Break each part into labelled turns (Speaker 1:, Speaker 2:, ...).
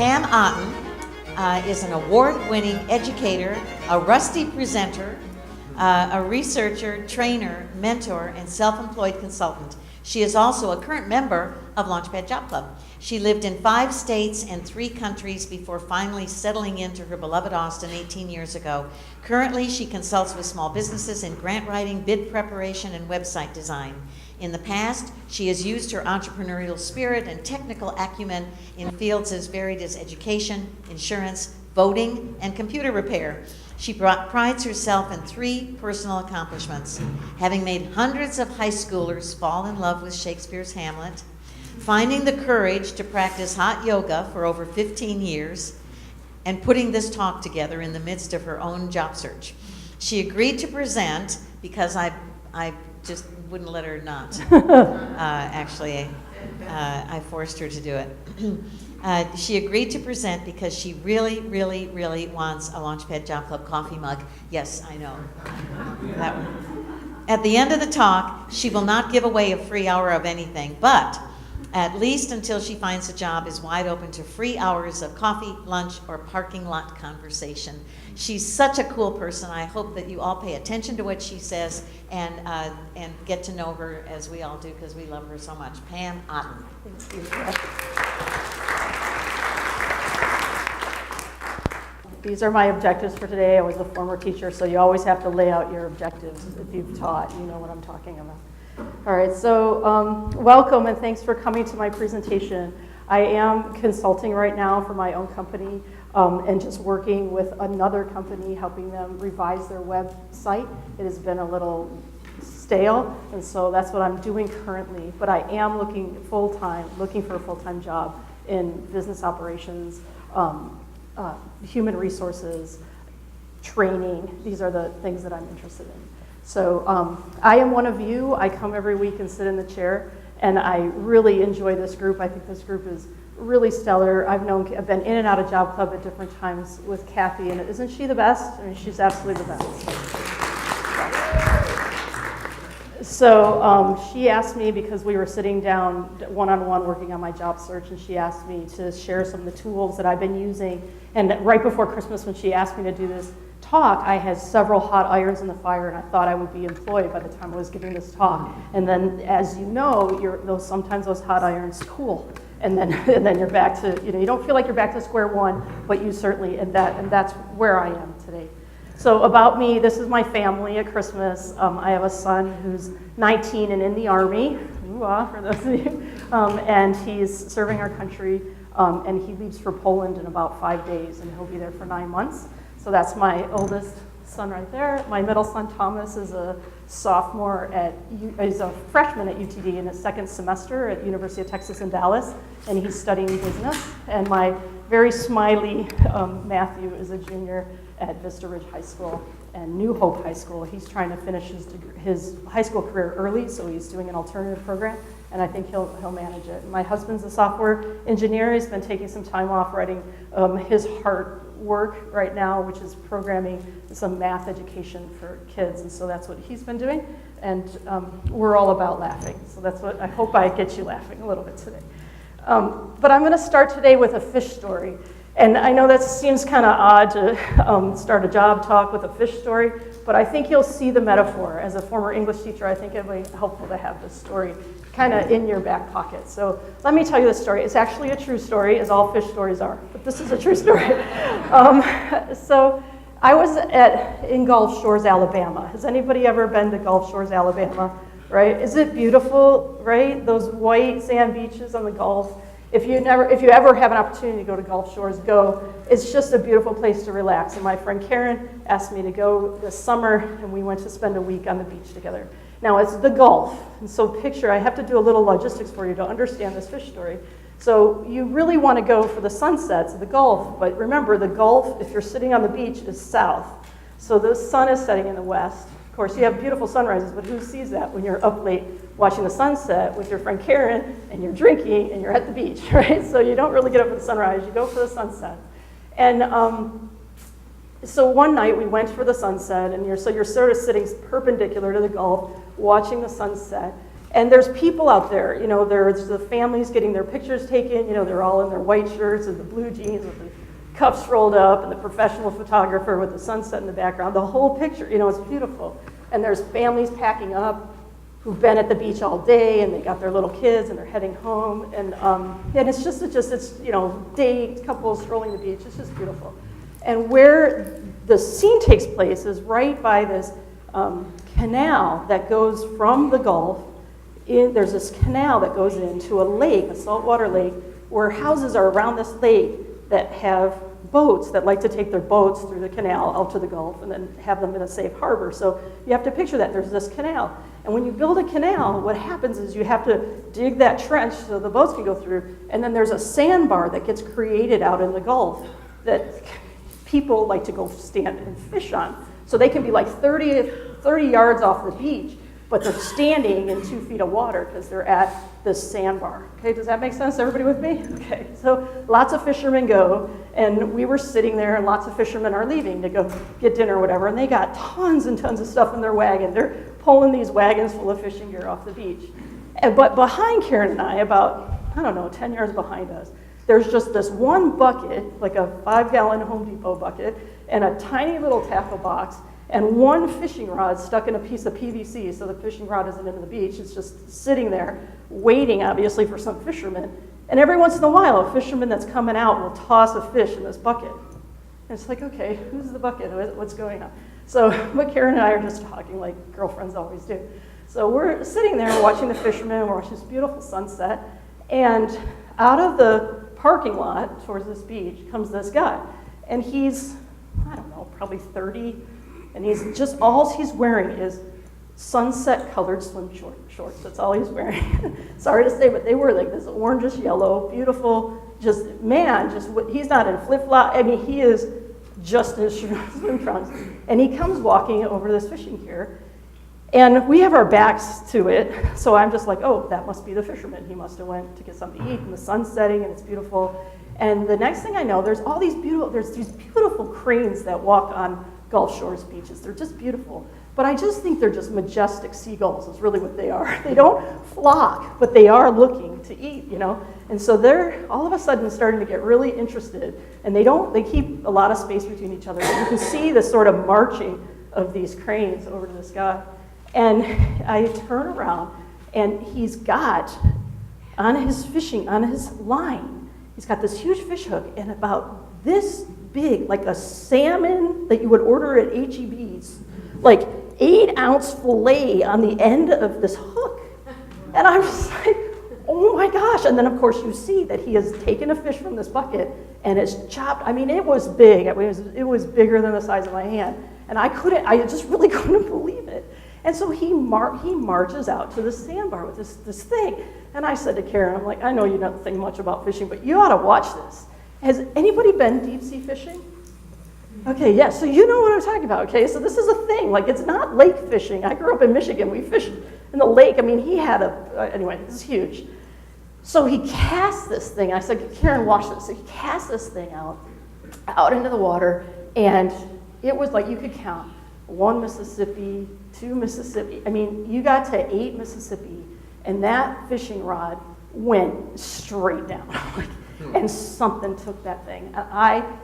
Speaker 1: Pam Otten is an award-winning educator, a rusty presenter, a researcher, trainer, mentor, and self-employed consultant. She is also a current member of Launchpad Job Club. She lived in 5 states and 3 countries before finally settling into her beloved Austin 18 years ago. Currently, she consults with small businesses in grant writing, bid preparation, and website design. In the past, she has used her entrepreneurial spirit and technical acumen in fields as varied as education, insurance, voting, and computer repair. She prides herself in 3 personal accomplishments: having made hundreds of high schoolers fall in love with Shakespeare's Hamlet, finding the courage to practice hot yoga for over 15 years, and putting this talk together in the midst of her own job search. She agreed to present because I just wouldn't let her not. I forced her to do it. She agreed to present because she really, really, really wants a Launchpad Job Club coffee mug. Yes, I know. That one. At the end of the talk, she will not give away a free hour of anything, but at least until she finds a job, is wide open to free hours of coffee, lunch, or parking lot conversation. She's such a cool person. I hope that you all pay attention to what she says and get to know her as we all do, because we love her so much. Pam Otten. Thank you.
Speaker 2: These are my objectives for today. I was a former teacher, so you always have to lay out your objectives. If you've taught, you know what I'm talking about. All right, so welcome and thanks for coming to my presentation. I am consulting right now for my own company and just working with another company, helping them revise their website. It has been a little stale, and so that's what I'm doing currently. But I am looking for a full-time job in business operations, human resources, training. These are the things that I'm interested in. So I am one of you. I come every week and sit in the chair, and I really enjoy this group. I think this group is really stellar. I've been in and out of Job Club at different times with Kathy, and isn't she the best? I mean, she's absolutely the best. So she asked me, because we were sitting down one-on-one working on my job search, and she asked me to share some of the tools that I've been using. And right before Christmas, when she asked me to do this talk, I had several hot irons in the fire, and I thought I would be employed by the time I was giving this talk. And then, as you know, sometimes those hot irons cool, and then you're back to, you don't feel like you're back to square one, but you certainly, and that's where I am today. So about me, this is my family at Christmas. I have a son who's 19 and in the Army, for those of you, and he's serving our country, and he leaves for Poland in about 5 days, and he'll be there for 9 months. So that's my oldest son right there. My middle son, Thomas, is a freshman at UTD in his 2nd semester at University of Texas in Dallas, and he's studying business. And my very smiley Matthew is a junior at Vista Ridge High School and New Hope High School. He's trying to finish his high school career early, so he's doing an alternative program, and I think he'll manage it. My husband's a software engineer. He's been taking some time off writing his heart work right now, which is programming some math education for kids, and so that's what he's been doing. And we're all about laughing, so that's what I hope I get you laughing a little bit today. But I'm going to start today with a fish story. And I know that seems kind of odd to start a job talk with a fish story, but I think you'll see the metaphor. As a former English teacher, I think it'll be helpful to have this story kind of in your back pocket. So let me tell you this story. It's actually a true story, as all fish stories are, but this is a true story. So I was in Gulf Shores, Alabama. Has anybody ever been to Gulf Shores, Alabama? Right? Is it beautiful, right? Those white sand beaches on the Gulf. If you ever have an opportunity to go to Gulf Shores, go. It's just a beautiful place to relax. And my friend Karen asked me to go this summer, and we went to spend a week on the beach together. Now, it's the Gulf, and so I have to do a little logistics for you to understand this fish story. So you really want to go for the sunsets of the Gulf, but remember, the Gulf, if you're sitting on the beach, is south. So the sun is setting in the west. Of course, you have beautiful sunrises, but who sees that when you're up late watching the sunset with your friend Karen, and you're drinking, and you're at the beach, right? So you don't really get up for the sunrise, you go for the sunset. And so one night we went for the sunset, and you're sort of sitting perpendicular to the Gulf, watching the sunset, And there's people out there, you know, there's the families getting their pictures taken, you know, they're all in their white shirts and the blue jeans with the cuffs rolled up, and the professional photographer with the sunset in the background, the whole picture, you know, it's beautiful. And there's families packing up who've been at the beach all day, and they got their little kids, and they're heading home, and it's just, you know, couples strolling the beach, it's just beautiful. And where the scene takes place is right by this canal that goes from the Gulf. There's this canal that goes into a lake, a saltwater lake, where houses are around this lake that have boats that like to take their boats through the canal out to the Gulf and then have them in a safe harbor. So you have to picture that there's this canal. And when you build a canal, what happens is you have to dig that trench so the boats can go through, and then there's a sandbar that gets created out in the Gulf that people like to go stand and fish on. So they can be like 30 yards off the beach, but they're standing in 2 feet of water because they're at this sandbar. Okay, does that make sense? Everybody with me? Okay, so lots of fishermen go, and we were sitting there, and lots of fishermen are leaving to go get dinner or whatever, and they got tons and tons of stuff in their wagon. They're pulling these wagons full of fishing gear off the beach. But behind Karen and I, about, 10 yards behind us, there's just this one bucket, like a 5-gallon Home Depot bucket, and a tiny little tackle box, and one fishing rod stuck in a piece of PVC, so the fishing rod isn't into the beach. It's just sitting there, waiting, obviously, for some fishermen. And every once in a while, a fisherman that's coming out will toss a fish in this bucket. And it's like, okay, who's the bucket? What's going on? So, but Karen and I are just talking like girlfriends always do. So we're sitting there watching the fishermen, we're watching this beautiful sunset, and out of the parking lot towards this beach comes this guy. And he's, probably 30, and all he's wearing is sunset colored swim shorts. That's all he's wearing. Sorry to say, but they were like this orangish yellow, beautiful, he's not in flip-flop. I mean, he is just in swim trunks. And he comes walking over this fishing pier, and we have our backs to it, so I'm just like, oh, that must be the fisherman. He must have went to get something to eat, and the sun's setting, and it's beautiful. And the next thing I know, there's these beautiful cranes that walk on Gulf Shores beaches. They're just beautiful. But I just think they're just majestic seagulls is really what they are. They don't flock, but they are looking to eat, you know? And so they're all of a sudden starting to get really interested, and they keep a lot of space between each other. You can see the sort of marching of these cranes over to this guy. And I turn around, and he's got on his line, he's got this huge fish hook, and about this big, like a salmon that you would order at H-E-B's, like 8-ounce fillet on the end of this hook. And I was like, oh my gosh. And then of course you see that he has taken a fish from this bucket and it's chopped. I mean, it was big. I mean, it was bigger than the size of my hand. And I just really couldn't believe it. And so he marches out to the sandbar with this thing. And I said to Karen, I'm like, I know you don't think much about fishing, but you ought to watch this. Has anybody been deep sea fishing? Okay, yeah, so you know what I'm talking about, okay? So this is a thing, like it's not lake fishing. I grew up in Michigan, we fished in the lake. I mean, he had anyway, this is huge. So he cast this thing, I said, Karen, watch this. So he cast this thing out into the water, and it was like you could count 1 Mississippi, 2 Mississippi. I mean, you got to 8 Mississippi, and that fishing rod went straight down. And something took that thing.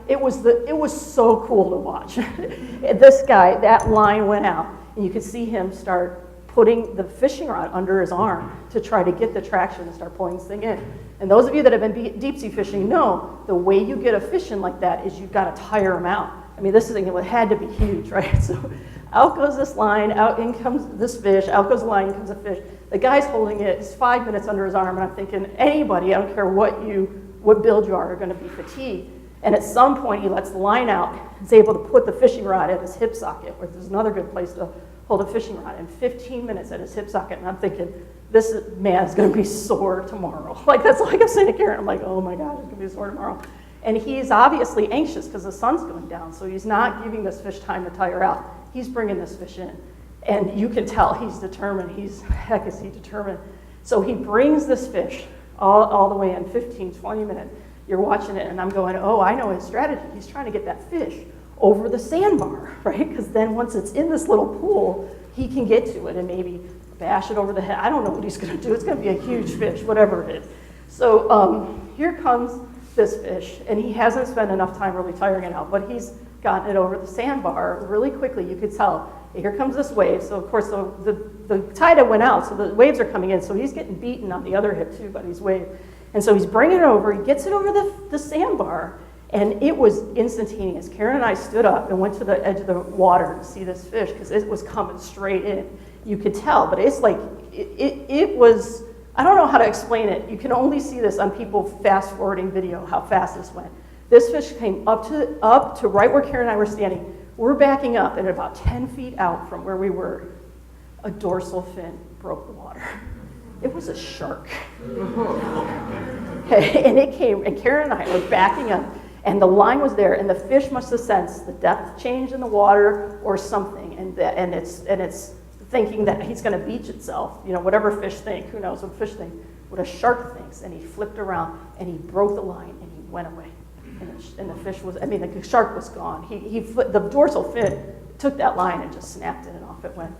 Speaker 2: It was so cool to watch. This guy, that line went out, and you could see him start putting the fishing rod under his arm to try to get the traction and start pulling this thing in. And those of you that have been deep sea fishing know the way you get a fish in like that is you've got to tire them out. I mean, this thing had to be huge, right? So out goes this line, out in comes this fish, out goes the line, in comes a fish. The guy's holding it, it's 5 minutes under his arm, and I'm thinking, anybody, I don't care what build you are going to be fatigued. And at some point, he lets the line out. He's able to put the fishing rod at his hip socket, which is another good place to hold a fishing rod. And 15 minutes at his hip socket, and I'm thinking, this man's going to be sore tomorrow. Like, that's like I'm saying to Karen, I'm like, oh my God, he's going to be sore tomorrow. And he's obviously anxious because the sun's going down, so he's not giving this fish time to tire out. He's bringing this fish in. And you can tell he's determined. Heck, is he determined. So he brings this fish all the way in 15, 20 minutes. You're watching it, and I'm going, oh, I know his strategy. He's trying to get that fish over the sandbar, right? Because then once it's in this little pool, he can get to it and maybe bash it over the head. I don't know what he's going to do. It's going to be a huge fish, whatever it is. So here comes this fish, and he hasn't spent enough time really tiring it out, but he's gotten it over the sandbar really quickly. You could tell. Here comes this wave. So of course the tide went out, so the waves are coming in. So he's getting beaten on the other hip too by these waves. And so he's bringing it over. He gets it over the sandbar, and it was instantaneous. Karen and I stood up and went to the edge of the water to see this fish because it was coming straight in. You could tell, but it's like it was. I don't know how to explain it. You can only see this on people fast forwarding video, how fast this went. This fish came up to right where Karen and I were standing. We're backing up, and about 10 feet out from where we were, a dorsal fin broke the water. It was a shark. And it came, and Karen and I were backing up, and the line was there, and the fish must have sensed the depth change in the water or something, and it's thinking that he's going to beach itself, whatever fish think, who knows what fish think, what a shark thinks, and he flipped around, and he broke the line, and he went away. And the fish was, the shark was gone. The dorsal fin took that line and just snapped it, and off it went.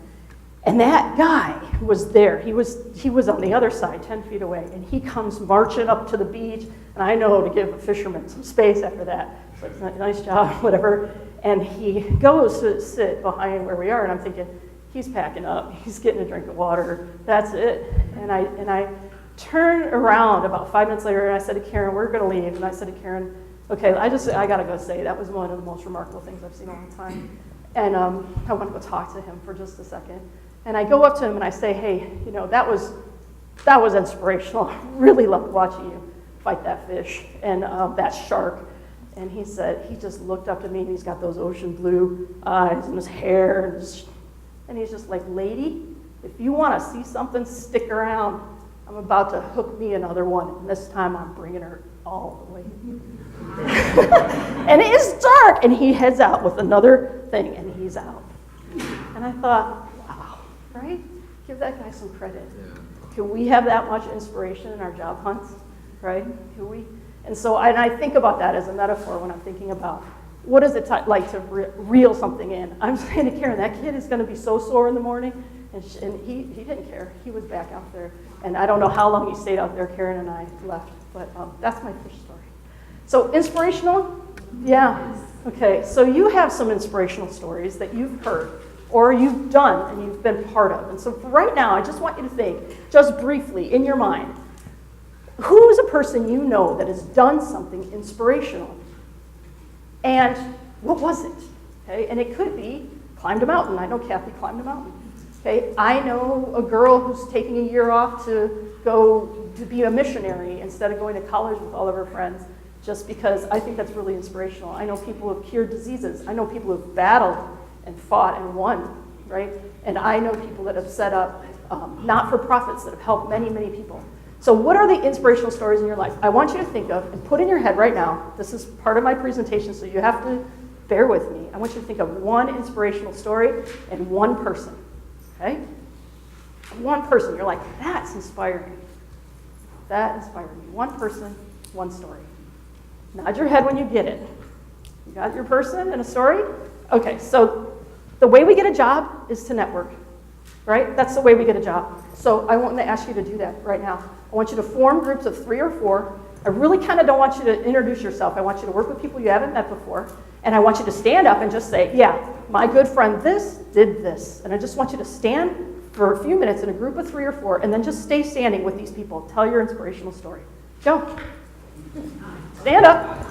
Speaker 2: And that guy was there. He was on the other side, 10 feet away, and he comes marching up to the beach, and I know to give a fisherman some space after that. It's like, nice job, whatever. And he goes to sit behind where we are, and I'm thinking, he's packing up. He's getting a drink of water. That's it. And I turned around about 5 minutes later, and I said to Karen, we're going to leave. And I said to Karen, okay, I got to go say that was one of the most remarkable things I've seen all the time. And I want to go talk to him for just a second. And I go up to him and I say, hey, that was inspirational. I really loved watching you fight that fish and that shark. And he said, he just looked up to me, and he's got those ocean blue eyes and his hair. And he's just like, lady, if you want to see something, stick around. I'm about to hook me another one. And this time I'm bringing her all the way. And it is dark. And he heads out with another thing, and he's out. And I thought, wow, right? Give that guy some credit. Yeah. Can we have that much inspiration in our job hunts, right? Can we? And so I think about that as a metaphor when I'm thinking about what is it like to reel something in. I'm saying to Karen, that kid is going to be so sore in the morning. And he didn't care. He was back out there. And I don't know how long he stayed out there. Karen and I left. But that's my fish story. So inspirational? Yeah. Okay, so you have some inspirational stories that you've heard or you've done and you've been part of. And so for right now, I just want you to think, just briefly, in your mind, who is a person you know that has done something inspirational? And what was it? Okay, and it could be climbed a mountain. I know Kathy climbed a mountain. Okay, I know a girl who's taking a year off to go to be a missionary instead of going to college with all of her friends, just because I think that's really inspirational. I know people who have cured diseases. I know people who have battled and fought and won, right? And I know people that have set up not-for-profits that have helped many, many people. So what are the inspirational stories in your life? I want you to think of and put in your head right now, this is part of my presentation, so you have to bear with me. I want you to think of one inspirational story and one person, okay? One person, you're like, that's inspiring. That inspired me. One person, one story. Nod your head when you get it. You got your person and a story? Okay, so the way we get a job is to network, right? That's the way we get a job. So I want to ask you to do that right now. I want you to form groups of 3 or 4. I really kind of don't want you to introduce yourself. I want you to work with people you haven't met before. And I want you to stand up and just say, yeah, my good friend this did this. And I just want you to stand for a few minutes in a group of 3 or 4, and then just stay standing with these people. Tell your inspirational story. Go. Stand up.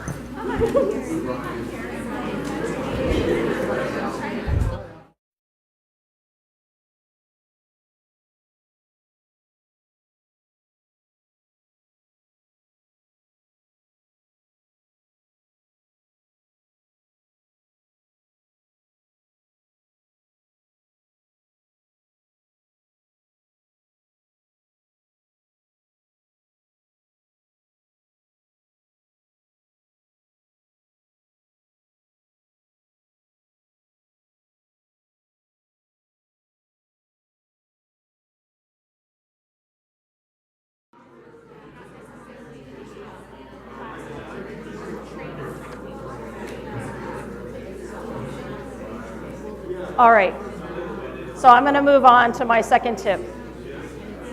Speaker 2: All right, so I'm going to move on to my second tip.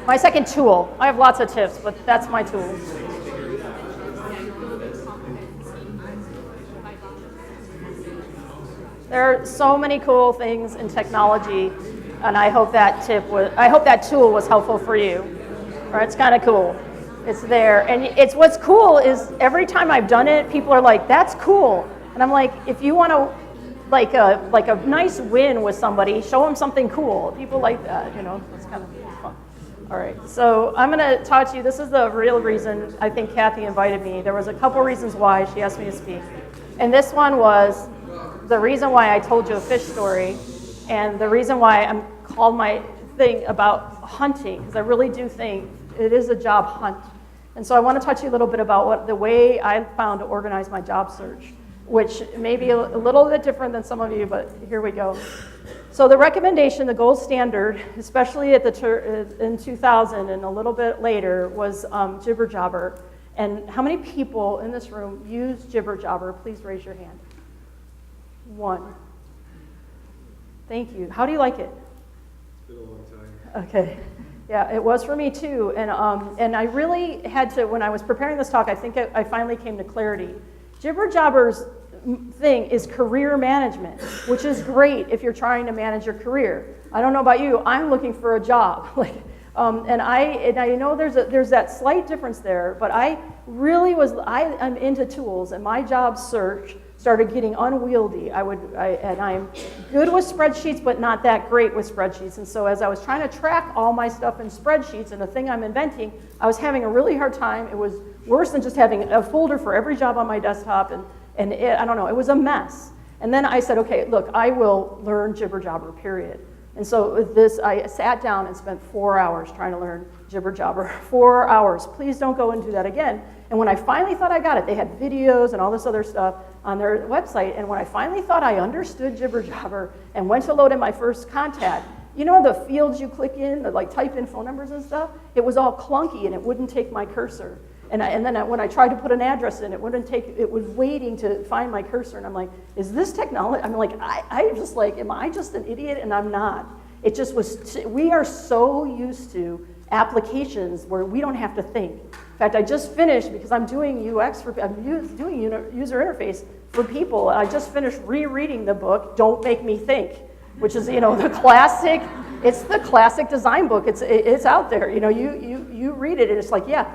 Speaker 2: My second tool. I have lots of tips, but that's my tool. There are so many cool things in technology, and I hope that tool was helpful for you. Right? It's kind of cool. It's there, and what's cool is every time I've done it, people are like, "That's cool," and I'm like, if you want to, like a nice win with somebody, show them something cool. People like that, It's kind of fun. All right, so I'm going to talk to you. This is the real reason I think Kathy invited me. There was a couple reasons why she asked me to speak, and this one was the reason why I told you a fish story, and the reason why I'm called my thing about hunting, because I really do think it is a job hunt. And so I want to talk to you a little bit about the way I found to organize my job search, which may be a little bit different than some of you, but here we go. So the recommendation, the gold standard, especially in 2000 and a little bit later, was Jibber Jobber. And how many people in this room use Jibber Jobber? Please raise your hand. One. Thank you. How do you like it?
Speaker 3: It's been a long time.
Speaker 2: Okay. Yeah, it was for me too. And I really had to, when I was preparing this talk, I think I finally came to clarity. Jibber Jobber's thing is career management, which is great if you're trying to manage your career. I don't know about you, I'm looking for a job. And I know there's that slight difference there, but I'm into tools, and my job search started getting unwieldy. I'm good with spreadsheets, but not that great with spreadsheets. And so as I was trying to track all my stuff in spreadsheets and the thing I'm inventing, I was having a really hard time. It was worse than just having a folder for every job on my desktop, and I don't know, it was a mess. And then I said, okay, look, I will learn Jibber Jobber, period. And so with this, I sat down and spent 4 hours trying to learn Jibber Jobber. 4 hours. Please don't go and do that again. And when I finally thought I got it, they had videos and all this other stuff on their website. And when I finally thought I understood Jibber Jobber and went to load in my first contact, you know the fields you click in, type in phone numbers and stuff? It was all clunky and it wouldn't take my cursor. And then when I tried to put an address in, it was waiting to find my cursor. And I'm like, is this technology? I'm like, I'm just like, am I just an idiot? And I'm not. It just was, we are so used to applications where we don't have to think. In fact, I just finished, because I'm doing I'm doing user interface for people. I just finished rereading the book, Don't Make Me Think, which is, the classic, it's the classic design book. It's out there. You read it and it's like, yeah,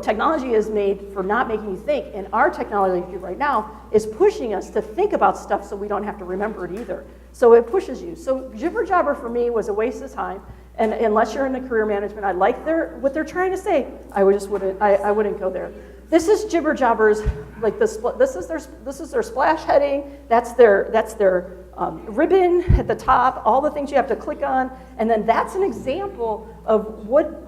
Speaker 2: technology is made for not making you think, and our technology right now is pushing us to think about stuff so we don't have to remember it either. So it pushes you. So Jibber Jobber for me was a waste of time, and unless you're in the career management, I like what they're trying to say. I wouldn't go there. This is Jibber Jobber's, this is their splash heading. That's their ribbon at the top, all the things you have to click on, and then that's an example of what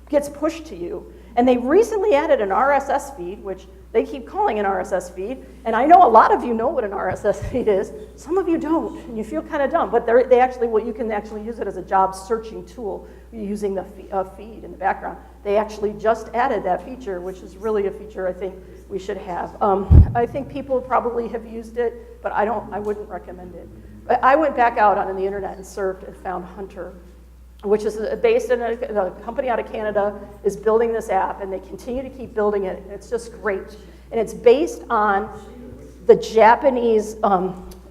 Speaker 2: gets pushed to you. And they recently added an RSS feed, which they keep calling an RSS feed, and I know a lot of you know what an RSS feed is. Some of you don't, and you feel kind of dumb, but you can actually use it as a job searching tool using the feed in the background. They actually just added that feature, which is really a feature I think we should have. I think people probably have used it, but I wouldn't recommend it. I went back out on the internet and surfed and found Hunter, which is based in a company out of Canada, is building this app, and they continue to keep building it. It's just great. And it's based on the Japanese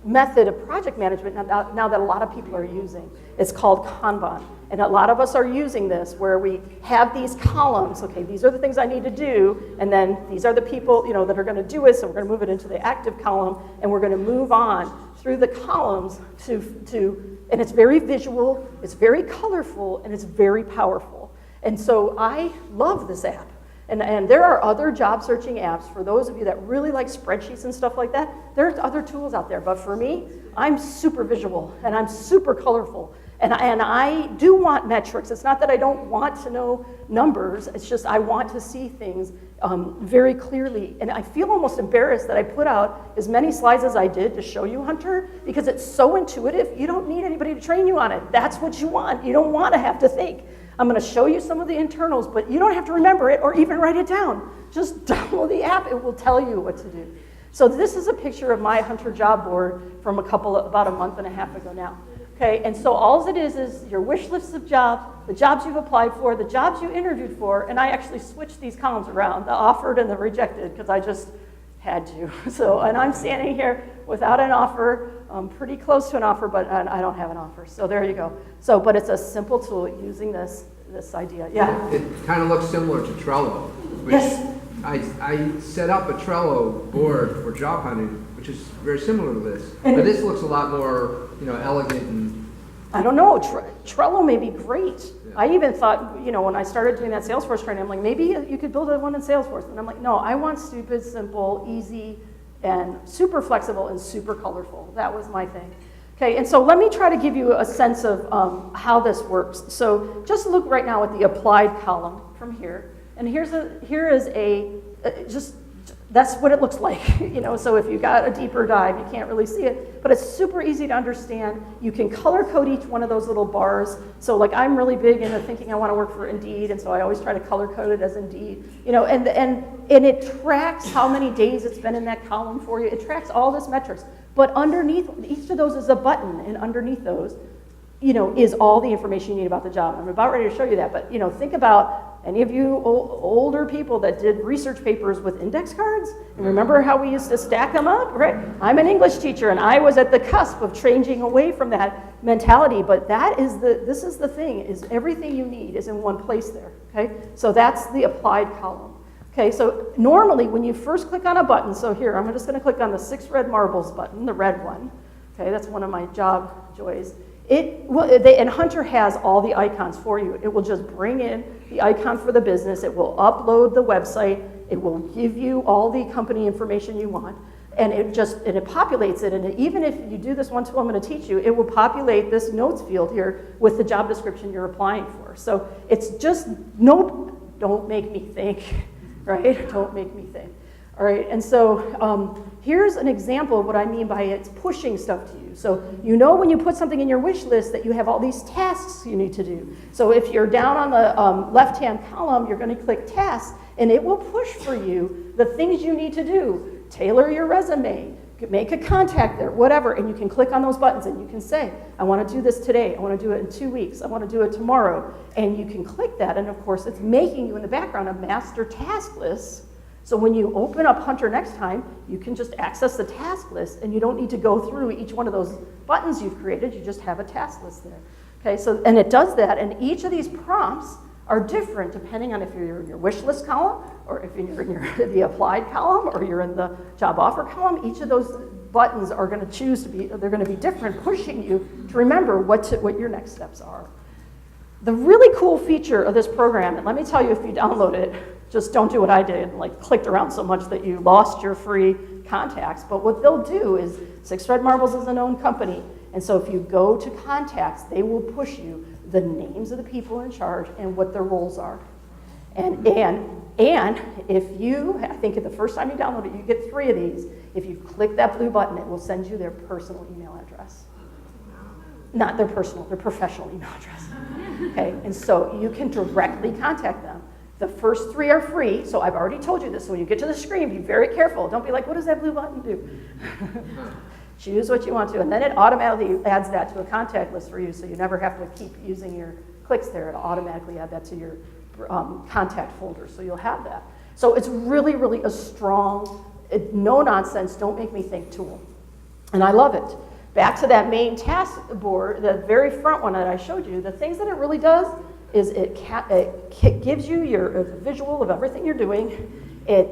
Speaker 2: method of project management now that a lot of people are using. It's called Kanban. And a lot of us are using this, where we have these columns. Okay, these are the things I need to do, and then these are the people that are going to do it, so we're going to move it into the active column, and we're going to move on through the columns and it's very visual, it's very colorful, and it's very powerful. And so I love this app. And there are other job searching apps for those of you that really like spreadsheets and stuff like that. There's other tools out there, but for me, I'm super visual and I'm super colorful. And I do want metrics. It's not that I don't want to know numbers, it's just I want to see things very clearly. And I feel almost embarrassed that I put out as many slides as I did to show you Hunter, because it's so intuitive, you don't need anybody to train you on it. That's what you want. You don't want to have to think. I'm going to show you some of the internals, but you don't have to remember it or even write it down. Just download the app, it will tell you what to do. So this is a picture of my Hunter job board from about a month and a half ago now. Okay, and so all it is your wish list of jobs, the jobs you've applied for, the jobs you interviewed for, and I actually switched these columns around, the offered and the rejected, because I just had to. So, and I'm standing here without an offer, pretty close to an offer, but I don't have an offer. So there you go. So, but it's a simple tool using this idea. Yeah?
Speaker 4: It kind of looks similar to Trello, which
Speaker 2: Yes.
Speaker 4: I set up a Trello board for job hunting, which is very similar to this. But this looks a lot more, elegant and.
Speaker 2: I don't know, Trello may be great. Yeah. I even thought, when I started doing that Salesforce training, I'm like, maybe you could build one in Salesforce. And I'm like, no, I want stupid, simple, easy, and super flexible and super colorful. That was my thing. Okay, and so let me try to give you a sense of how this works. So just look right now at the applied column from here. And here is that's what it looks like, so if you got a deeper dive, you can't really see it, but it's super easy to understand. You can color code each one of those little bars. So like I'm really big into thinking I want to work for Indeed, and so I always try to color code it as Indeed, and it tracks how many days it's been in that column for you. It tracks all this metrics, but underneath each of those is a button, and underneath those, is all the information you need about the job. I'm about ready to show you that, but think about any of you older people that did research papers with index cards? And remember how we used to stack them up, right? I'm an English teacher, and I was at the cusp of changing away from that mentality, but this is the thing, is everything you need is in one place there, okay? So that's the applied column. Okay, so normally when you first click on a button, so here, I'm just gonna click on the 6 red marbles button, the red one. Okay, that's one of my job joys. And Hunter has all the icons for you. It will just bring in the icon for the business. It will upload the website. It will give you all the company information you want. And it populates it. And even if you do this one tool I'm going to teach you, it will populate this notes field here with the job description you're applying for. So it's just, don't make me think, right? Don't make me think. All right, and so here's an example of what I mean by it's pushing stuff to you. So when you put something in your wish list that you have all these tasks you need to do. So if you're down on the left-hand column, you're going to click tasks, and it will push for you the things you need to do. Tailor your resume, make a contact there, whatever, and you can click on those buttons and you can say, I want to do this today, I want to do it in 2 weeks, I want to do it tomorrow, and you can click that, and of course it's making you in the background a master task list. So when you open up Hunter next time, you can just access the task list, and you don't need to go through each one of those buttons you've created. You just have a task list there. Okay, so, and it does that, and each of these prompts are different depending on if you're in your wish list column, or if you're in the applied column, or you're in the job offer column. Each of those buttons are going to they're going to be different, pushing you to remember what your next steps are. The really cool feature of this program, and let me tell you, if you download it, just don't do what I did, like clicked around so much that you lost your free contacts. But what they'll do is, 6 Red Marbles is a known company, and so if you go to contacts, they will push you the names of the people in charge and what their roles are. And if you, I think the first time you download it, you get 3 of these. If you click that blue button, it will send you their personal email address. Not their personal, their professional email address. Okay, and so you can directly contact them. The first 3 are free, so I've already told you this. So when you get to the screen, be very careful. Don't be like, what does that blue button do? Choose what you want to, and then it automatically adds that to a contact list for you, so you never have to keep using your clicks there. It'll automatically add that to your contact folder, so you'll have that. So it's really, really a strong, no-nonsense, don't make me think tool. And I love it. Back to that main task board, the very front one that I showed you, the things that it really does is it gives you a visual of everything you're doing. It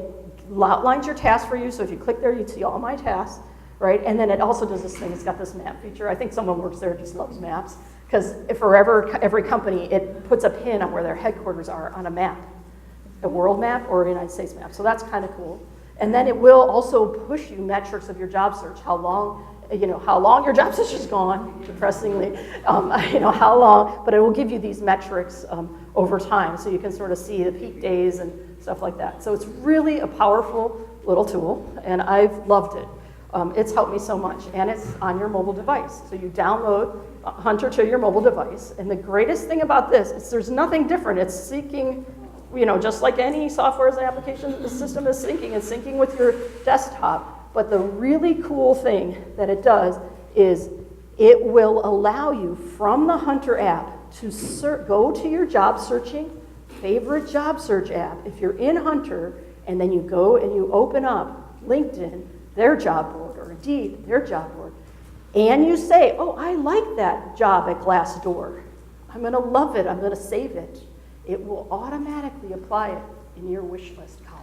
Speaker 2: outlines your tasks for you, so if you click there, you'd see all my tasks, right? And then it also does this thing, it's got this map feature. I think someone works there just loves maps, because for every company, it puts a pin on where their headquarters are on a map, a world map or a United States map, so that's kind of cool. And then it will also push you metrics of your job search, how long your job search is gone, depressingly, how long, but it will give you these metrics over time, so you can sort of see the peak days and stuff like that. So it's really a powerful little tool, and I've loved it. It's helped me so much, and it's on your mobile device. So you download Hunter to your mobile device, and the greatest thing about this is there's nothing different. It's syncing, just like any software as an application, the system is syncing. It's syncing with your desktop. But the really cool thing that it does is It will allow you from the Hunter app to go to your job searching, favorite job search app. If you're in Hunter, and then you go and you open up LinkedIn, their job board, or Indeed, their job board, and you say, oh, I like that job at Glassdoor. I'm going to love it. I'm going to save it. It will automatically apply it in your wish list column.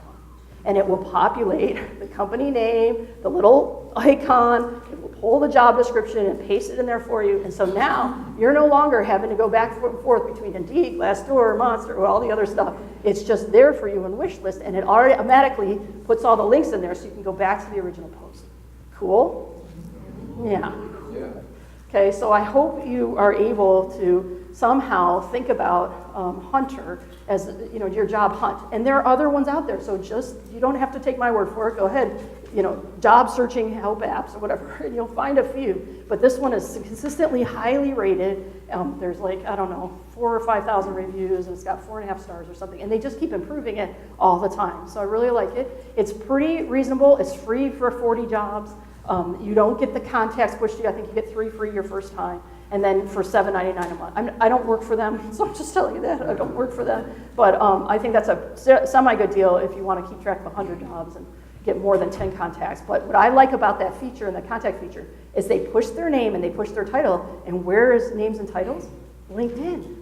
Speaker 2: And it will populate the company name, the little icon, it will pull the job description and paste it in there for you. And so now you're no longer having to go back and forth between Indeed, Glassdoor, Monster, or all the other stuff. It's just there for you in wish list, and it automatically puts all the links in there so you can go back to the original post. Cool? Yeah. Okay, so I hope you are able to somehow think about Hunter as your job hunt. And there are other ones out there, so just, you don't have to take my word for it. Go ahead, job searching help apps or whatever, and you'll find a few. But this one is consistently highly rated. There's 4,000 or 5,000 reviews, and it's got 4.5 stars or something. And they just keep improving it all the time. So I really like it. It's pretty reasonable. It's free for 40 jobs. You don't get the contacts pushed to you. I think you get 3 free your first time. And then for $7.99 a month. I don't work for them, so I'm just telling you that. I don't work for them. But I think that's a semi-good deal if you want to keep track of 100 jobs and get more than 10 contacts. But what I like about that feature and the contact feature is they push their name and they push their title. And where is names and titles? LinkedIn.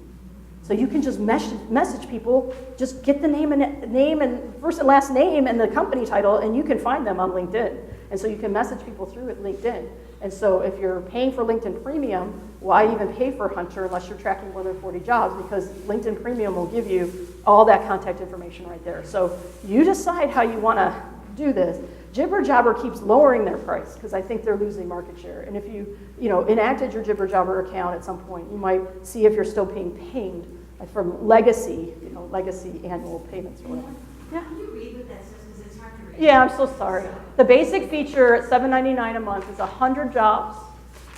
Speaker 2: So you can just message people, just get the name and first and last name and the company title, and you can find them on LinkedIn. And so you can message people through at LinkedIn. And so if you're paying for LinkedIn Premium, why even pay for Hunter unless you're tracking more than 40 jobs? Because LinkedIn Premium will give you all that contact information right there. So you decide how you want to do this. Jibber Jobber keeps lowering their price because I think they're losing market share. And if you enacted your Jibber Jobber account at some point, you might see if you're still being pinged from legacy annual payments or whatever. Yeah.
Speaker 1: Can you read what that says? Because it's hard to read.
Speaker 2: Yeah, I'm so sorry. The basic feature at $7.99 a month is 100 jobs,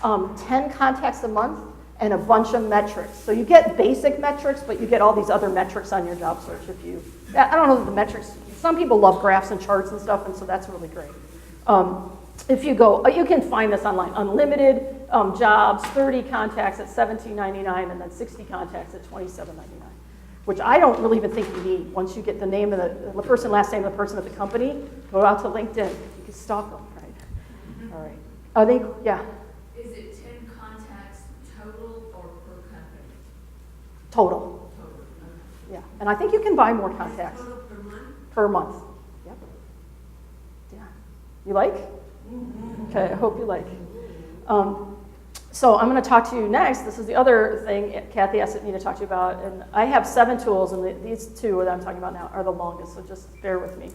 Speaker 2: 10 contacts a month, and a bunch of metrics. So you get basic metrics, but you get all these other metrics on your job search. I don't know the metrics. Some people love graphs and charts and stuff, and so that's really great. If you go, you can find this online. Unlimited jobs, 30 contacts at $17.99, and then 60 contacts at $27.99. Which I don't really even think you need. Once you get the name of the person, last name of the person at the company, go out to LinkedIn. You can stalk them, right? All right. Are they, yeah.
Speaker 5: Is it 10 contacts total or per company?
Speaker 2: Total.
Speaker 5: Total. Okay.
Speaker 2: Yeah. And I think you can buy more contacts.
Speaker 5: Total per month?
Speaker 2: Per month. Yep. Yeah. You like? Okay, I hope you like. So I'm going to talk to you next. This is the other thing Kathy asked me to talk to you about. And I have 7 tools, and these 2 that I'm talking about now are the longest, so just bear with me.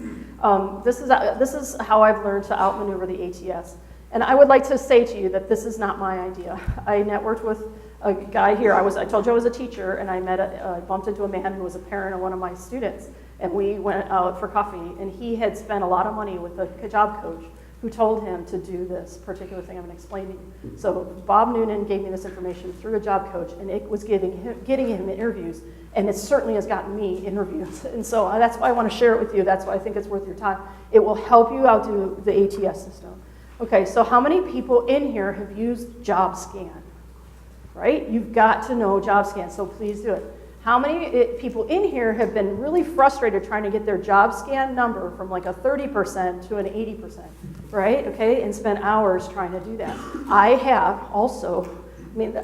Speaker 2: This is how I've learned to outmaneuver the ATS. And I would like to say to you that this is not my idea. I networked with a guy here. I told you I was a teacher, and I bumped into a man who was a parent of one of my students. And we went out for coffee, and he had spent a lot of money with a job coach who told him to do this particular thing I'm going to explain to you. So Bob Noonan gave me this information through a job coach, and it was getting him interviews, and it certainly has gotten me interviews. And so that's why I want to share it with you. That's why I think it's worth your time. It will help you outdo the ATS system. Okay, so how many people in here have used JobScan? Right? You've got to know JobScan, so please do it. How many people in here have been really frustrated trying to get their JobScan number from like a 30% to an 80%, right? Okay, and spent hours trying to do that. I have also,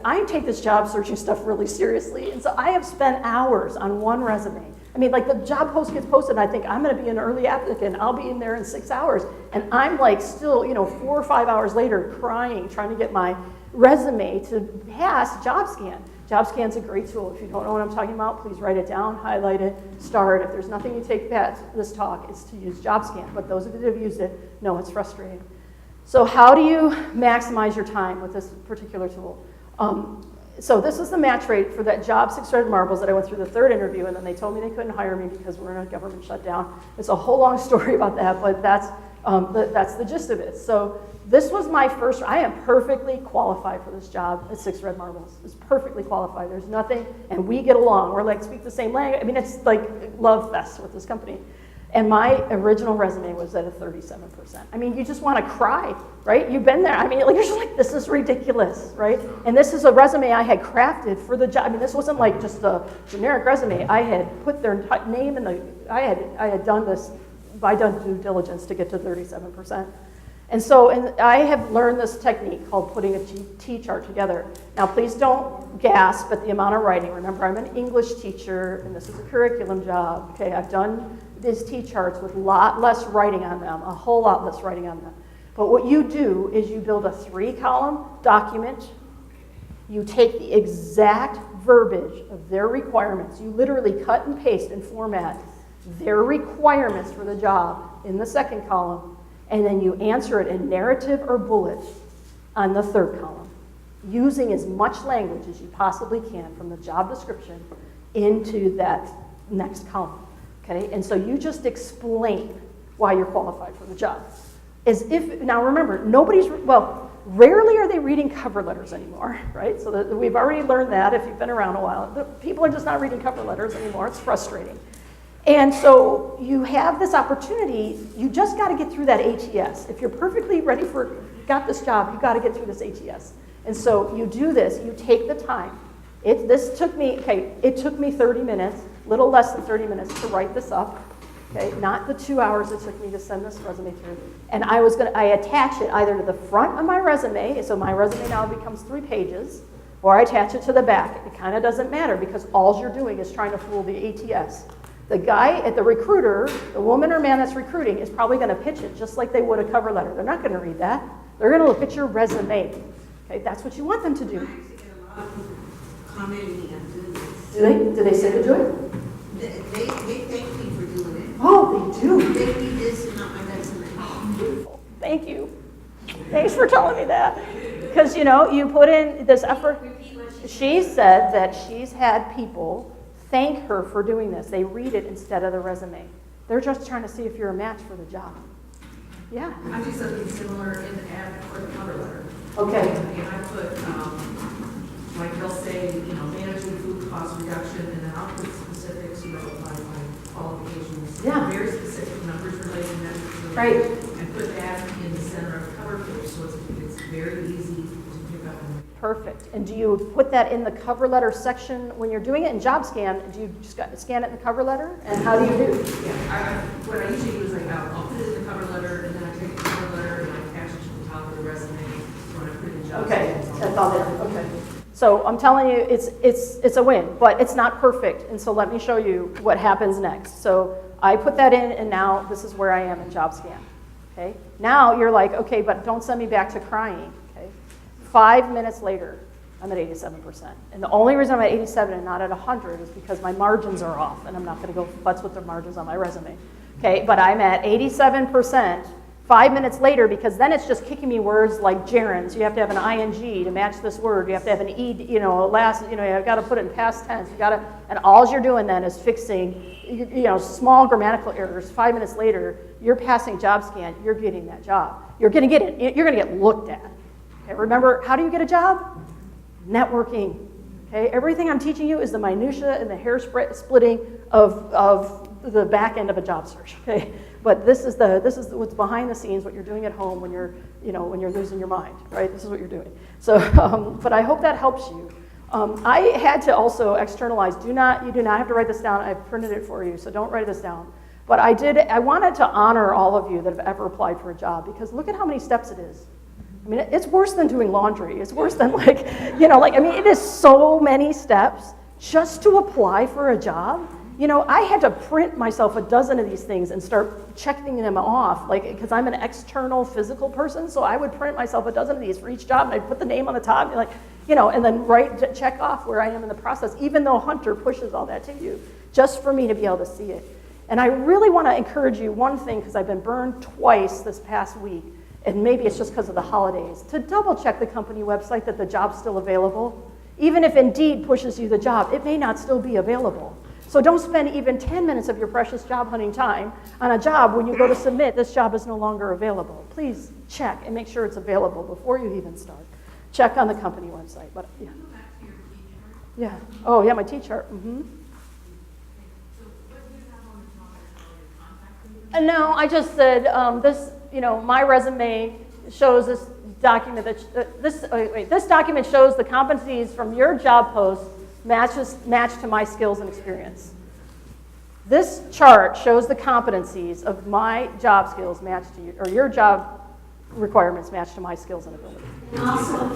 Speaker 2: I take this job searching stuff really seriously, and so I have spent hours on one resume. Like the job post gets posted, and I think I'm going to be an early applicant. I'll be in there in 6 hours, and I'm like still, 4 or 5 hours later, crying, trying to get my resume to pass JobScan. JobScan's a great tool. If you don't know what I'm talking about, please write it down, highlight it, start. If there's nothing you take this talk, it's to use JobScan. But those of you that have used it know it's frustrating. So how do you maximize your time with this particular tool? So this is the match rate for that job 600 marbles that I went through the 3rd interview, and then they told me they couldn't hire me because we're in a government shutdown. It's a whole long story about that, but that's the gist of it. So this was my first. I am perfectly qualified for this job at 6 Red Marbles. It's perfectly qualified. There's nothing, and we get along. We're like speak the same language. It's like love fest with this company. And my original resume was at a 37%. I mean, you just want to cry, right? You've been there. I mean, like, you're just like, this is ridiculous, right? And this is a resume I had crafted for the job. I mean, this wasn't like just a generic resume. I had put their name in the, I had done this by due diligence to get to 37%. And so, and I have learned this technique called putting a T-chart together. Now, please don't gasp at the amount of writing. Remember, I'm an English teacher, and this is a curriculum job. Okay, I've done these T-charts with a lot less writing on them, a whole lot less writing on them. But what you do is you build a 3-column document. You take the exact verbiage of their requirements. You literally cut and paste and format their requirements for the job in the 2nd column. And then you answer it in narrative or bullet on the 3rd column, using as much language as you possibly can from the job description into that next column, okay? And so you just explain why you're qualified for the job. As if, now remember, rarely are they reading cover letters anymore, right? So we've already learned that if you've been around a while. People are just not reading cover letters anymore. It's frustrating. And so you have this opportunity, you just got to get through that ATS. If you're perfectly ready got this job, you got to get through this ATS. And so you do this, you take the time. It took me 30 minutes, little less than 30 minutes to write this up, okay? Not the 2 hours it took me to send this resume through. And I attach it either to the front of my resume, so my resume now becomes 3 pages, or I attach it to the back. It kind of doesn't matter because all you're doing is trying to fool the ATS. The guy at the recruiter, the woman or man that's recruiting, is probably going to pitch it just like they would a cover letter. They're not going to read that. They're going to look at your resume. Okay, that's what you want them to do.
Speaker 6: I actually get a lot of people commenting on doing this.
Speaker 2: Do they say to do it?
Speaker 6: They thank me for doing it.
Speaker 2: Oh, they do.
Speaker 6: They read this and not my resume.
Speaker 2: Oh, beautiful. Thank you. Thanks for telling me that. Because, you put in this effort. She said that she's had people thank her for doing this. They read it instead of the resume. They're just trying to see if you're a match for the job. Yeah.
Speaker 7: I do something similar in the ad for the cover letter.
Speaker 2: Okay.
Speaker 7: And I put, like they'll say, managing food cost reduction, and then I'll put specifics, of my qualifications.
Speaker 2: Yeah.
Speaker 7: Very specific numbers related to that.
Speaker 2: Right.
Speaker 7: And put that in the center of the cover page, so it's very easy to pick up.
Speaker 2: Perfect. And do you put that in the cover letter section when you're doing it in Job Scan? Do you just scan it in the cover letter? And how do you do?
Speaker 7: Yeah, what I usually do is I'll put it in the cover letter, and then I take the cover letter and I attach it to the top of the resume when I put it in Job
Speaker 2: Okay,
Speaker 7: Scan.
Speaker 2: that's all there. Okay. So I'm telling you, it's a win, but it's not perfect. And so let me show you what happens next. So I put that in, and now this is where I am in Job Scan. Okay. Now you're like, okay, but don't send me back to crying. 5 minutes later, I'm at 87%. And the only reason I'm at 87 and not at 100 is because my margins are off, and I'm not going to go butts with the margins on my resume. Okay, but I'm at 87% 5 minutes later, because then it's just kicking me words like gerunds. You have to have an ing to match this word. You have to have an ed, you've got to put it in past tense. And all you're doing then is fixing, small grammatical errors. 5 minutes later, you're passing Job Scan. You're getting that job. You're going to get it. You're going to get looked at. Okay, remember, how do you get a job? Networking. Okay, everything I'm teaching you is the minutia and the hair splitting of the back end of a job search. Okay, but this is what's behind the scenes, what you're doing at home when you're losing your mind. Right, this is what you're doing. So, but I hope that helps you. I had to also externalize. You do not have to write this down. I've printed it for you, so don't write this down. But I wanted to honor all of you that have ever applied for a job, because look at how many steps it is. I mean, it's worse than doing laundry. It's worse than it is so many steps just to apply for a job. I had to print myself a dozen of these things and start checking them off, because I'm an external physical person, so I would print myself a dozen of these for each job, and I'd put the name on the top, and then check off where I am in the process, even though Hunter pushes all that to you, just for me to be able to see it. And I really want to encourage you, one thing, because I've been burned twice this past week, and maybe it's just because of the holidays, to double check the company website that the job's still available. Even if Indeed pushes you the job, it may not still be available. So don't spend even 10 minutes of your precious job hunting time on a job when you go to submit, this job is no longer available. Please check and make sure it's available before you even start. Check on the company website. But yeah.
Speaker 5: Go back to your T-chart.
Speaker 2: Yeah. Oh, yeah, my T-chart. Mm-hmm.
Speaker 5: So what do you have on the top of your contact
Speaker 2: No, I just said this. My resume shows this document that this document shows the competencies from your job post match to my skills and experience. This chart shows the competencies of my job skills matched to your job requirements matched to my skills and abilities.
Speaker 5: And also,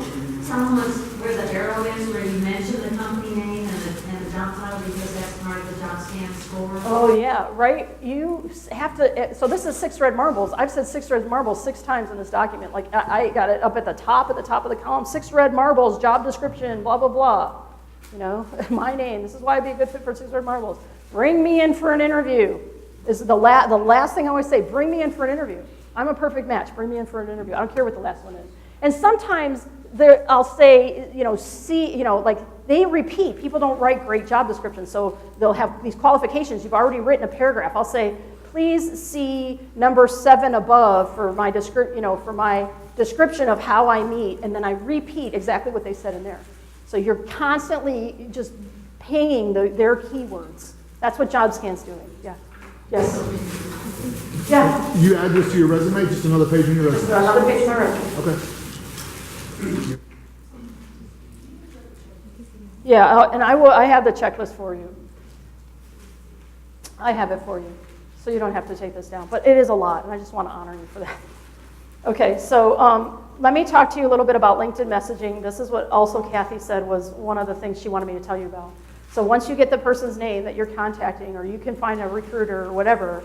Speaker 5: tell us where the arrow is, where you mention the company name and the job title, because that's part of the job scan score.
Speaker 2: Oh yeah, right. You have to. So this is 6 red marbles. I've said 6 red marbles 6 times in this document. Like I got it up at the top of the column. 6 red marbles, job description, blah blah blah. My name. This is why I'd be a good fit for 6 red marbles. Bring me in for an interview. This is the last thing I always say. Bring me in for an interview. I'm a perfect match. Bring me in for an interview. I don't care what the last one is. And sometimes I'll say, like they repeat. People don't write great job descriptions, so they'll have these qualifications. You've already written a paragraph. I'll say, please see number 7 above for my description of how I meet, and then I repeat exactly what they said in there. So you're constantly just pinging their keywords. That's what JobScan's doing. Yeah. Yes. Yeah.
Speaker 8: You add this to your resume, just another page in your
Speaker 2: Just
Speaker 8: resume?
Speaker 2: another page of my resume.
Speaker 8: Okay.
Speaker 2: Yeah, and I have the checklist for you. I have it for you, so you don't have to take this down. But it is a lot, and I just want to honor you for that. Okay, so let me talk to you a little bit about LinkedIn messaging. This is what also Kathy said was one of the things she wanted me to tell you about. So once you get the person's name that you're contacting, or you can find a recruiter or whatever,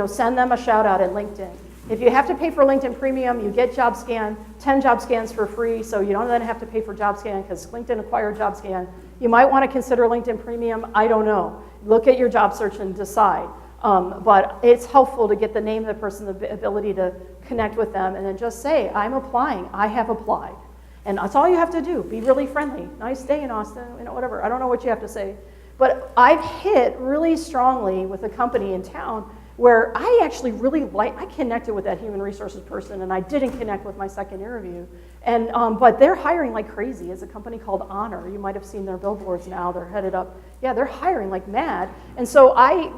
Speaker 2: send them a shout out in LinkedIn. If you have to pay for LinkedIn Premium, you get JobScan, 10 JobScans for free, so you don't then have to pay for JobScan because LinkedIn acquired JobScan. You might want to consider LinkedIn Premium. I don't know. Look at your job search and decide. But it's helpful to get the name of the person, the ability to connect with them, and then just say, I'm applying. I have applied. And that's all you have to do. Be really friendly. Nice day in Austin, whatever. I don't know what you have to say. But I've hit really strongly with a company in town where I actually really I connected with that human resources person, and I didn't connect with my second interview. And but they're hiring like crazy. It's a company called Honor. You might have seen their billboards now. They're headed up. Yeah, they're hiring like mad. And so I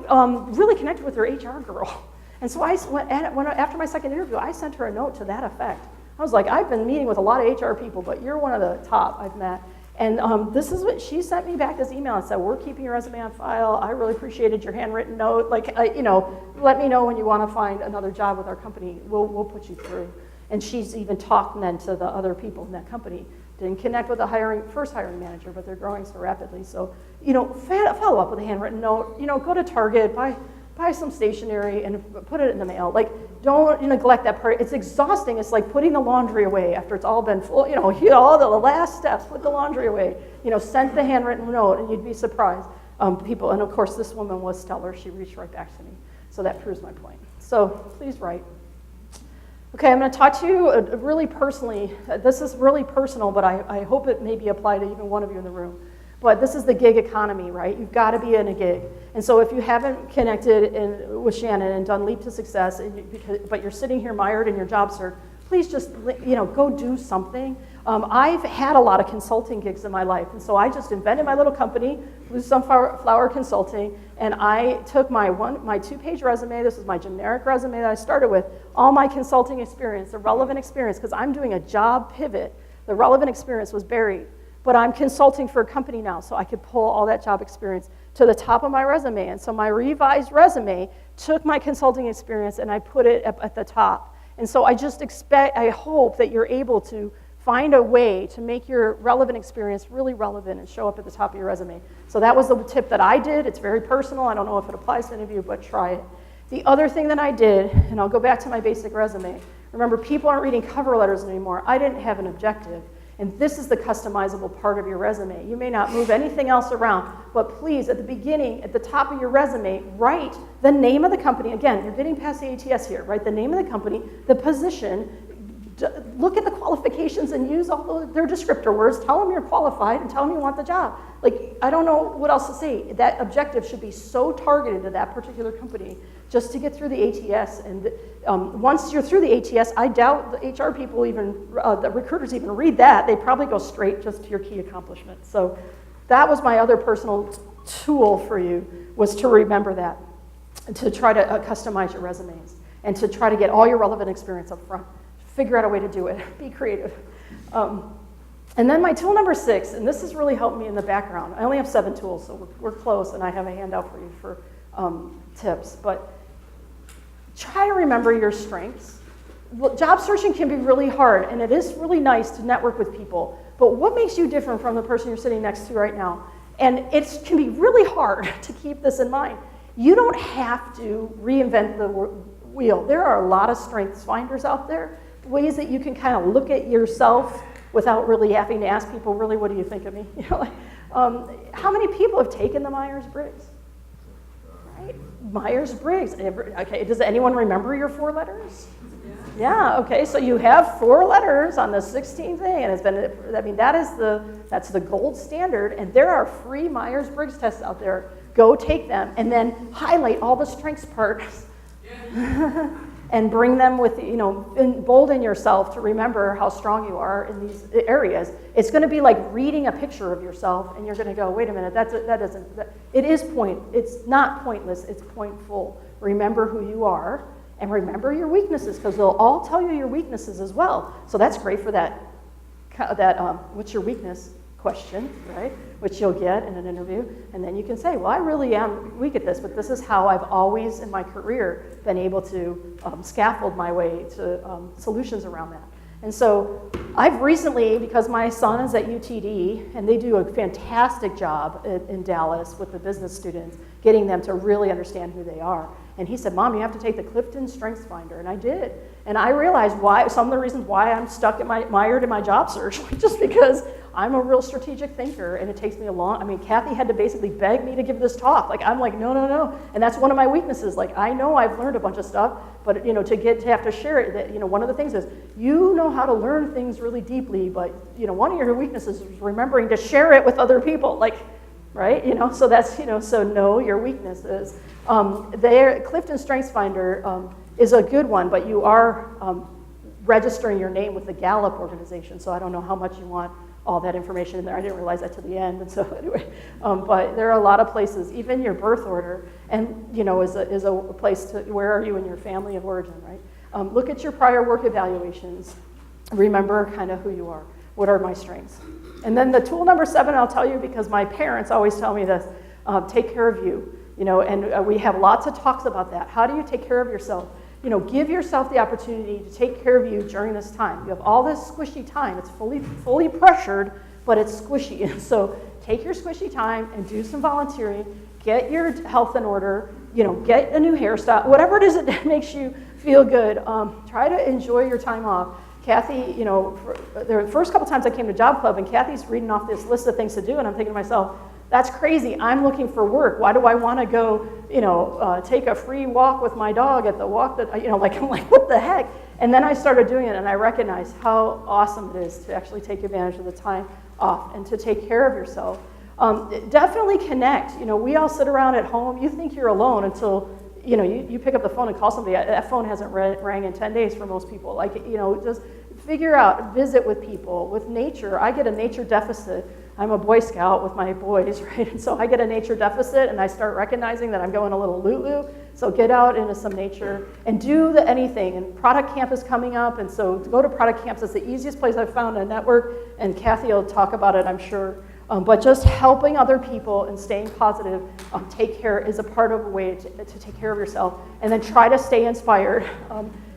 Speaker 2: really connected with their HR girl. And so after my second interview, I sent her a note to that effect. I was like, I've been meeting with a lot of HR people, but you're one of the top I've met. And this is what she sent me back, this email, and said, we're keeping your resume on file. I really appreciated your handwritten note. Let me know when you want to find another job with our company. We'll put you through. And she's even talked then to the other people in that company. Didn't connect with the first hiring manager, but they're growing so rapidly. So, follow up with a handwritten note. Go to Target, buy some stationery and put it in the mail. Don't neglect that part. It's exhausting. It's like putting the laundry away after it's all been full, all the last steps, put the laundry away. Send the handwritten note, and you'd be surprised. People, and of course this woman was stellar. She reached right back to me. So that proves my point. So please write. Okay, I'm going to talk to you really personally. This is really personal, but I hope it maybe apply to even one of you in the room. But this is the gig economy, right? You've got to be in a gig. And so if you haven't connected with Shannon and done Leap to Success, but you're sitting here mired in your job search, please just go do something. I've had a lot of consulting gigs in my life, and so I just invented my little company, Blue Sunflower Consulting, and I took my 2-page resume. This was my generic resume that I started with, all my consulting experience, the relevant experience, because I'm doing a job pivot. The relevant experience was buried. But I'm consulting for a company now, so I could pull all that job experience to the top of my resume. And so my revised resume took my consulting experience and I put it at the top. And so I hope that you're able to find a way to make your relevant experience really relevant and show up at the top of your resume. So that was the tip that I did. It's very personal. I don't know if it applies to any of you, but try it. The other thing that I did, and I'll go back to my basic resume. Remember, people aren't reading cover letters anymore. I didn't have an objective. And this is the customizable part of your resume. You may not move anything else around, but please, at the beginning, at the top of your resume, write the name of the company. Again, you're getting past the ATS here, right? The name of the company, the position, look at the qualifications and use all their descriptor words. Tell them you're qualified and tell them you want the job. I don't know what else to say. That objective should be so targeted to that particular company just to get through the ATS. And once you're through the ATS, I doubt the HR people the recruiters even read that. They probably go straight just to your key accomplishments. So that was my other personal tool for you, was to remember that. to try to customize your resumes and to try to get all your relevant experience up front. Figure out a way to do it. Be creative. And then my tool number 6, and this has really helped me in the background. I only have 7 tools, so we're close, and I have a handout for you for tips. But try to remember your strengths. Well, job searching can be really hard, and it is really nice to network with people. But what makes you different from the person you're sitting next to right now? And it can be really hard to keep this in mind. You don't have to reinvent the wheel. There are a lot of strengths finders out there, ways that you can kind of look at yourself without really having to ask people, really, what do you think of me? You know, like, how many people have taken the Myers-Briggs? Right? Myers-Briggs. Okay, does anyone remember your 4 letters? Yeah, okay, so you have 4 letters on the 16th thing, and it's been, I mean, that's the gold standard, and there are free Myers-Briggs tests out there. Go take them, and then highlight all the strengths parts, and bring them with, you know, embolden yourself to remember how strong you are in these areas. It's going to be like reading a picture of yourself, and you're going to go, wait a minute, it's not pointless, it's pointful. Remember who you are. And remember your weaknesses, because they'll all tell you your weaknesses as well. So that's great for that what's your weakness question, right? Which you'll get in an interview. And then you can say, well, I really am weak at this, but this is how I've always in my career been able to scaffold my way to solutions around that. And so I've recently, because my son is at UTD, and they do a fantastic job in Dallas with the business students, getting them to really understand who they are. And he said, Mom, you have to take the Clifton Strengths Finder. And I did. And I realized some of the reasons why I'm stuck mired in my job search, just because I'm a real strategic thinker, and it takes me Kathy had to basically beg me to give this talk. Like, I'm like, no. And that's one of my weaknesses. Like, I know I've learned a bunch of stuff, but, you know, to have to share it, that, you know, one of the things is, you know how to learn things really deeply, but, you know, one of your weaknesses is remembering to share it with other people. Like, right? You know, so that's, you know, so know your weaknesses. Clifton Strengths Finder is a good one, but you are registering your name with the Gallup organization, so I don't know how much you want all that information in there. I didn't realize that to the end, and so anyway, but there are a lot of places, even your birth order, and, you know, is a place to, where are you in your family of origin, right? Look at your prior work evaluations. Remember kind of who you are. What are my strengths? And then the tool number 7, I'll tell you, because my parents always tell me this, take care of you. You know, and we have lots of talks about that. How do you take care of yourself? You know, give yourself the opportunity to take care of you during this time. You have all this squishy time. It's fully pressured, but it's squishy. And so take your squishy time and do some volunteering. Get your health in order. You know, get a new hairstyle. Whatever it is that makes you feel good. Try to enjoy your time off. Kathy, you know, the first couple times I came to Job Club, and Kathy's reading off this list of things to do, and I'm thinking to myself, that's crazy. I'm looking for work. Why do I want to go, you know, take a free walk with my dog at the walk that, you know, like, I'm like, what the heck? And then I started doing it, and I recognized how awesome it is to actually take advantage of the time off and to take care of yourself. Definitely connect. You know, we all sit around at home. You think you're alone until, you know, you pick up the phone and call somebody. That phone hasn't rang in 10 days for most people. Like, you know, just figure out, visit with people, with nature. I get a nature deficit. I'm a Boy Scout with my boys, right? And so I get a nature deficit, and I start recognizing that I'm going a little lulu. So get out into some nature and do anything. And Product Camp is coming up, and so to go to Product Camps is the easiest place I've found to network, and Kathy will talk about it, I'm sure. But just helping other people and staying positive, take care is a part of a way to take care of yourself. And then try to stay inspired.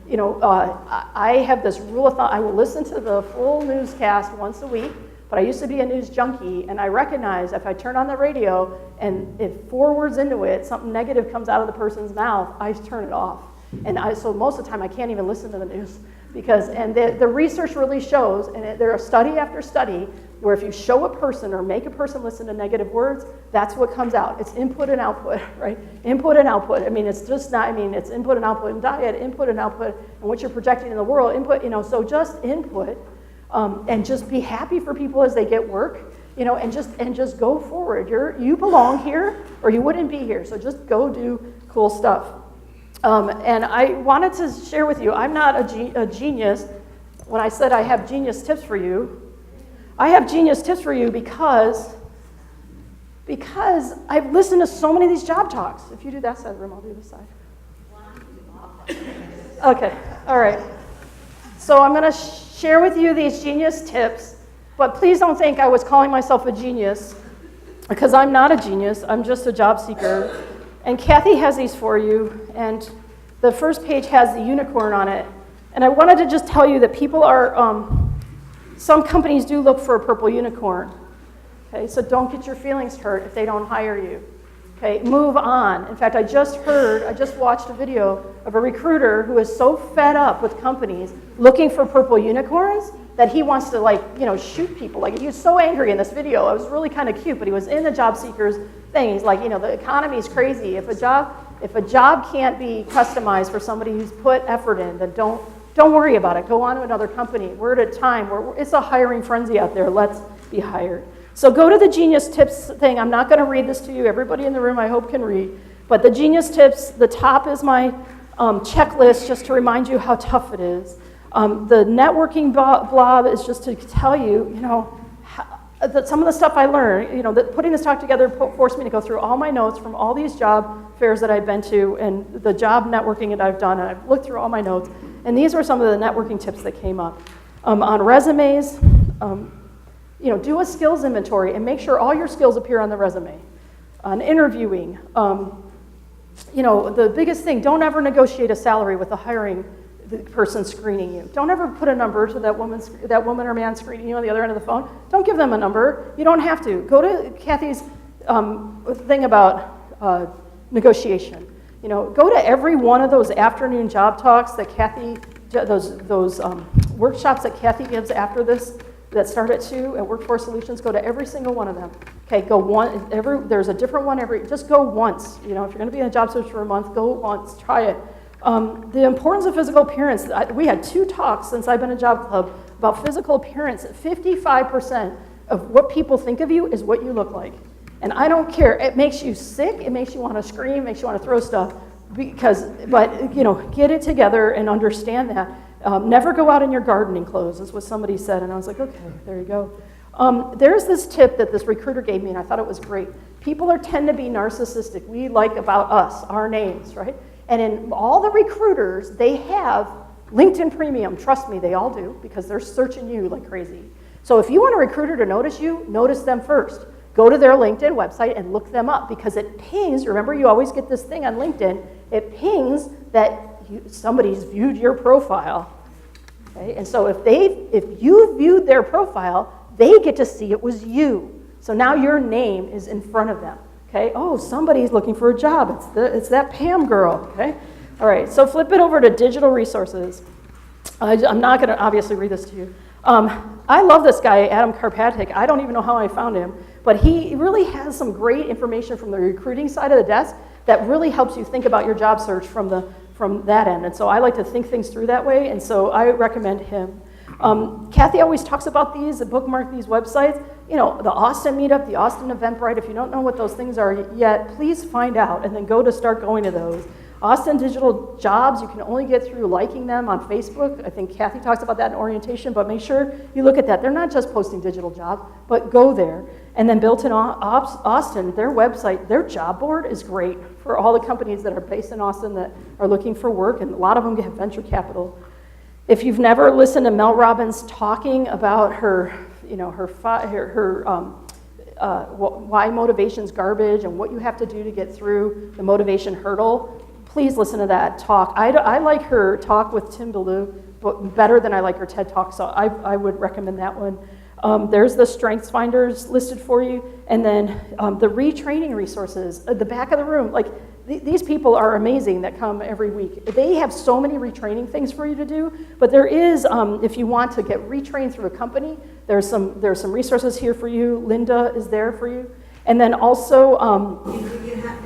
Speaker 2: You know, I have this rule of thumb. I will listen to the full newscast once a week, but I used to be a news junkie, and I recognize if I turn on the radio and if 4 words into it, something negative comes out of the person's mouth, I turn it off. And so most of the time I can't even listen to the news, because, and the research really shows, and there are study after study, where if you show a person or make a person listen to negative words, that's what comes out. It's input and output, right? Input and output. I mean, it's just not, I mean, it's input and output in diet, input and output, and what you're projecting in the world, input, you know, so just input, and just be happy for people as they get work, you know, and just go forward. You belong here, or you wouldn't be here, so just go do cool stuff. And I wanted to share with you, I'm not a genius. When I said I have genius tips for you, I have genius tips for you because Because I've listened to so many of these job talks. If you do that side of the room, I'll do this side. Okay, all right. So I'm going to share with you these genius tips, but please don't think I was calling myself a genius, because I'm not a genius. I'm just a job seeker. And Kathy has these for you, and the first page has the unicorn on it. And I wanted to just tell you that people are, some companies do look for a purple unicorn. Okay, so don't get your feelings hurt if they don't hire you. Okay, move on. In fact, I just watched a video of a recruiter who is so fed up with companies looking for purple unicorns that he wants to shoot people. Like, he was so angry in this video. It was really kind of cute, but he was in the job seekers thing. He's like, the economy is crazy. If a job can't be customized for somebody who's put effort in, then don't worry about it. Go on to another company. We're at a time where it's a hiring frenzy out there. Let's be hired. So go to the Genius Tips thing. I'm not going to read this to you. Everybody in the room, I hope, can read. But the Genius Tips, the top is my checklist, just to remind you how tough it is. The networking blob is just to tell you, that some of the stuff I learned, that putting this talk together forced me to go through all my notes from all these job fairs that I've been to and the job networking that I've done, and I've looked through all my notes. And these were some of the networking tips that came up. On resumes, do a skills inventory and make sure all your skills appear on the resume. On interviewing, the biggest thing, don't ever negotiate a salary with the person screening you. Don't ever put a number to that woman or man screening you on the other end of the phone. Don't give them a number. You don't have to. Go to Kathy's thing about negotiation. Go to every one of those afternoon job talks that Kathy, those workshops that Kathy gives after this, that start at 2 at Workforce Solutions. Go to every single one of them. Okay, go one. There's a different one every. Just go once. If you're going to be in a job search for a month, go once. Try it. The importance of physical appearance. We had 2 talks since I've been in Job Club about physical appearance. 55% of what people think of you is what you look like. And I don't care. It makes you sick. It makes you want to scream. Makes you want to throw stuff. But get it together and understand that. Never go out in your gardening clothes, is what somebody said. And I was like, okay, there you go. There's this tip that this recruiter gave me, and I thought it was great. People tend to be narcissistic. We like about us, our names, right? And in all the recruiters, they have LinkedIn Premium. Trust me, they all do, because they're searching you like crazy. So if you want a recruiter to notice you, notice them first. Go to their LinkedIn website and look them up, because it pings. Remember, you always get this thing on LinkedIn. It pings that somebody's viewed your profile. Okay? And so if you viewed their profile, they get to see it was you. So now your name is in front of them. Okay? Oh, somebody's looking for a job. It's that Pam girl. Okay? All right. So flip it over to digital resources. I'm not going to obviously read this to you. I love this guy, Adam Karpatic. I don't even know how I found him, but he really has some great information from the recruiting side of the desk that really helps you think about your job search from that end. And so I like to think things through that way, and so I recommend him. Kathy always talks about these, bookmark these websites. The Austin Meetup, the Austin Eventbrite. If you don't know what those things are yet, please find out and then start going to those. Austin Digital Jobs, you can only get through liking them on Facebook. I think Kathy talks about that in orientation, but make sure you look at that. They're not just posting digital jobs, but go there. And then Built in Austin, their website, their job board is great for all the companies that are based in Austin that are looking for work, and a lot of them have venture capital. If you've never listened to Mel Robbins talking about why motivation's garbage and what you have to do to get through the motivation hurdle, please listen to that talk. I like her talk with Tim Ballou better than I like her TED Talk, so I would recommend that one. There's the Strengths Finders listed for you, and then the retraining resources at the back of the room. Like, these people are amazing that come every week. They have so many retraining things for you to do, but there is, if you want to get retrained through a company, there's some resources here for you. Linda is there for you. And then also...
Speaker 6: If you have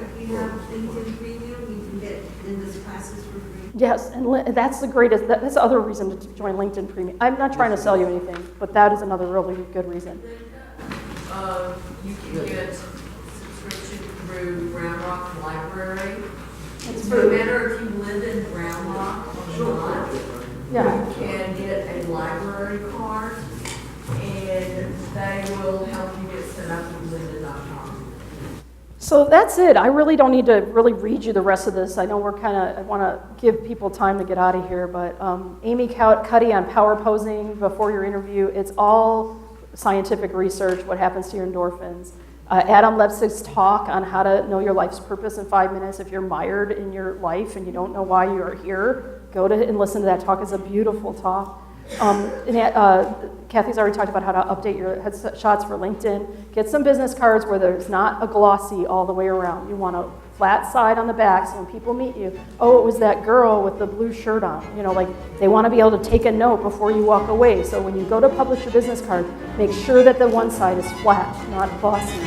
Speaker 6: LinkedIn Premium, you can get Linda's classes for free.
Speaker 2: Yes, and that's the greatest, that's the other reason to join LinkedIn Premium. I'm not trying to sell you anything, but that is another really good reason.
Speaker 7: You can get subscription through Round Rock Library.
Speaker 2: It's
Speaker 7: No
Speaker 2: free.
Speaker 7: matter if you live in Round Rock or not,
Speaker 2: Yeah.
Speaker 7: you can get a library card, and they will help you get set up with lynda.com.
Speaker 2: So that's it. I really don't need to really read you the rest of this. I know I want to give people time to get out of here, but Amy Cuddy on power posing before your interview, it's all scientific research, what happens to your endorphins. Adam Lepsig's talk on how to know your life's purpose in 5 minutes. If you're mired in your life and you don't know why you are here, go to and listen to that talk. It's a beautiful talk. Kathy's already talked about how to update your headshots for LinkedIn. Get some business cards where there's not a glossy all the way around. You want a flat side on the back, so when people meet you, oh, it was that girl with the blue shirt on. You know, like they want to be able to take a note before you walk away. So when you go to publish your business card, make sure that the one side is flat, not glossy.